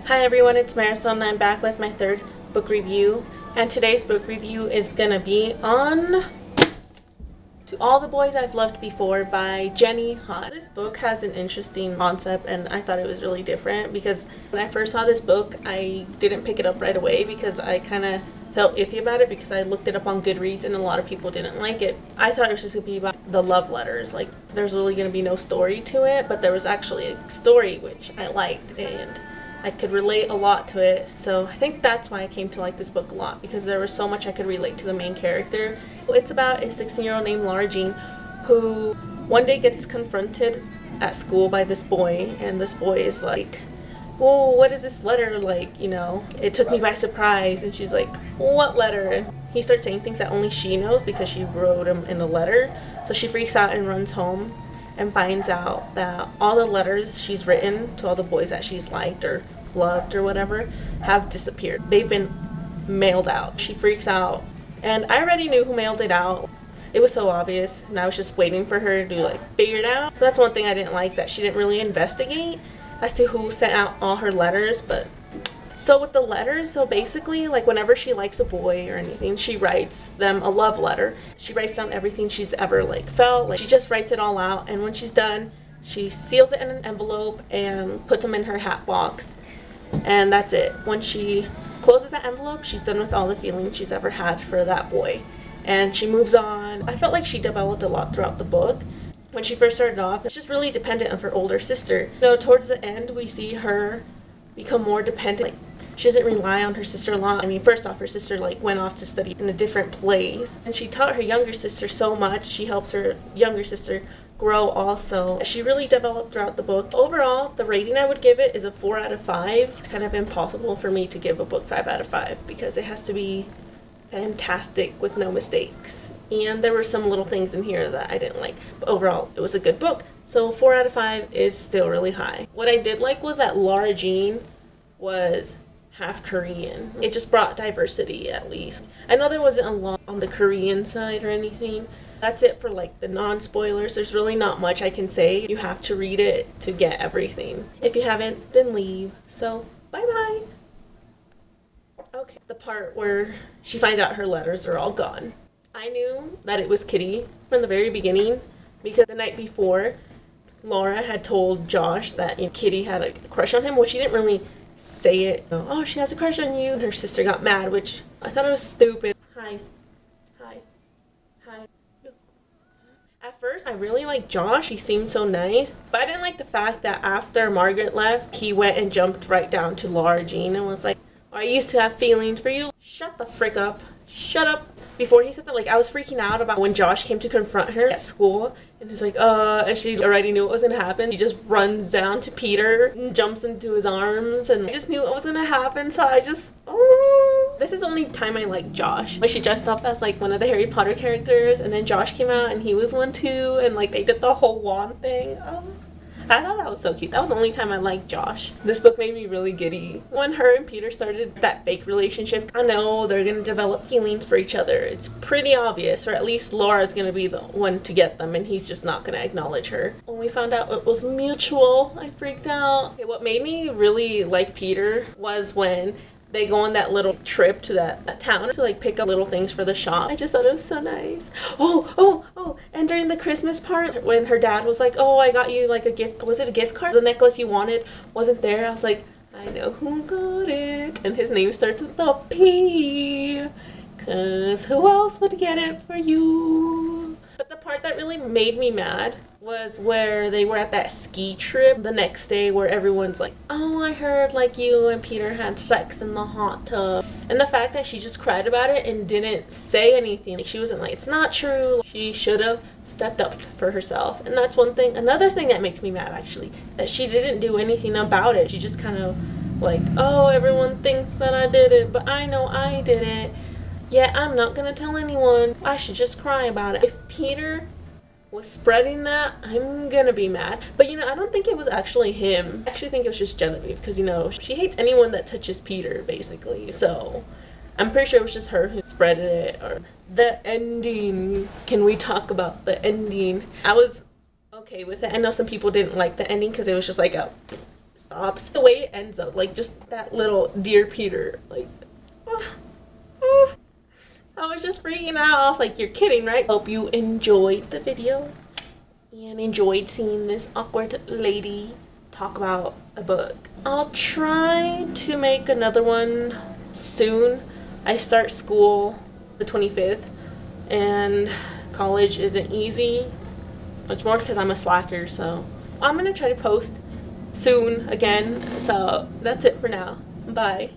Hi everyone, it's Marisol and I'm back with my third book review, and today's book review is gonna be on To All the Boys I've Loved Before by Jenny Han. This book has an interesting concept and I thought it was really different because when I first saw this book I didn't pick it up right away because I kind of felt iffy about it because I looked it up on Goodreads and a lot of people didn't like it. I thought it was just going to be about the love letters, like there's really going to be no story to it, but there was actually a story which I liked and I could relate a lot to it, so I think that's why I came to like this book a lot, because there was so much I could relate to the main character. It's about a 16-year-old named Laura Jean who one day gets confronted at school by this boy, and this boy is like, well, what is this letter like, you know, it took me by surprise, and she's like, what letter? And he starts saying things that only she knows because she wrote him in a letter, so she freaks out and runs home and finds out that all the letters she's written to all the boys that she's liked or loved or whatever have disappeared. They've been mailed out. She freaks out, and I already knew who mailed it out. It was so obvious, and I was just waiting for her to like figure it out. So that's one thing I didn't like, that she didn't really investigate as to who sent out all her letters. But so with the letters, so basically like whenever she likes a boy or anything, she writes them a love letter. She writes down everything she's ever like felt, like she just writes it all out, and when she's done she seals it in an envelope and puts them in her hat box, and that's it. When she closes that envelope, she's done with all the feelings she's ever had for that boy and she moves on. I felt like she developed a lot throughout the book. When she first started off, it's just really dependent on her older sister. You know, towards the end we see her become more dependent. Like, she doesn't rely on her sister a lot. I mean, first off, her sister like went off to study in a different place, and she taught her younger sister so much. She helped her younger sister grow also. She really developed throughout the book. Overall, the rating I would give it is a 4 out of 5. It's kind of impossible for me to give a book 5 out of 5 because it has to be fantastic with no mistakes. And there were some little things in here that I didn't like, but overall it was a good book. So 4 out of 5 is still really high. What I did like was that Laura Jean was half Korean. It just brought diversity, at least. I know there wasn't a lot on the Korean side or anything. That's it for like the non-spoilers. There's really not much I can say. You have to read it to get everything. If you haven't, then leave. So bye-bye. Okay, the part where she finds out her letters are all gone. I knew that it was Kitty from the very beginning because the night before Laura had told Josh that, you know, Kitty had a crush on him. Well, she didn't really say it. Oh, she has a crush on you. And her sister got mad, which I thought it was stupid. Hi. At first, I really liked Josh. He seemed so nice. But I didn't like the fact that after Margaret left, he went and jumped right down to Laura Jean and was like, I used to have feelings for you. Shut the frick up. Shut up. Before he said that, like, I was freaking out about when Josh came to confront her at school, and he's like, and she already knew what was gonna happen. She just runs down to Peter and jumps into his arms, and I just knew what was gonna happen, so I just, This is the only time I liked Josh. Like, she dressed up as, like, one of the Harry Potter characters, and then Josh came out, and he was one too, and, like, they did the whole wand thing. I thought that was so cute. That was the only time I liked Josh. This book made me really giddy. When her and Peter started that fake relationship, I know they're gonna develop feelings for each other. It's pretty obvious, or at least Laura's gonna be the one to get them and he's just not gonna acknowledge her. When we found out it was mutual, I freaked out. Okay, what made me really like Peter was when they go on that little trip to that town to like pick up little things for the shop. I just thought it was so nice. Oh, and during the Christmas part when her dad was like, oh, I got you like a gift. Was it a gift card? The necklace you wanted wasn't there. I was like, I know who got it. And his name starts with a P. Cause who else would get it for you? But the part that really made me mad was where they were at that ski trip the next day where everyone's like, oh, I heard like you and Peter had sex in the hot tub. And the fact that she just cried about it and didn't say anything. Like, she wasn't like, it's not true. She should have stepped up for herself. And that's one thing. Another thing that makes me mad, actually, that she didn't do anything about it. She just kind of like, oh, everyone thinks that I did it, but I know I did it. Yeah, I'm not gonna tell anyone. I should just cry about it. If Peter was spreading that, I'm gonna be mad. But, you know, I don't think it was actually him. I actually think it was just Genevieve, because, you know, she hates anyone that touches Peter, basically. So I'm pretty sure it was just her who spread it. Or the ending. Can we talk about the ending? I was okay with it. I know some people didn't like the ending because it was just like a stops. The way it ends up, like just that little Dear Peter, like, I was just freaking out. I was like, you're kidding, right? Hope you enjoyed the video and enjoyed seeing this awkward lady talk about a book. I'll try to make another one soon. I start school the 25th and college isn't easy. It's more because I'm a slacker, so I'm gonna try to post soon again. So that's it for now. Bye.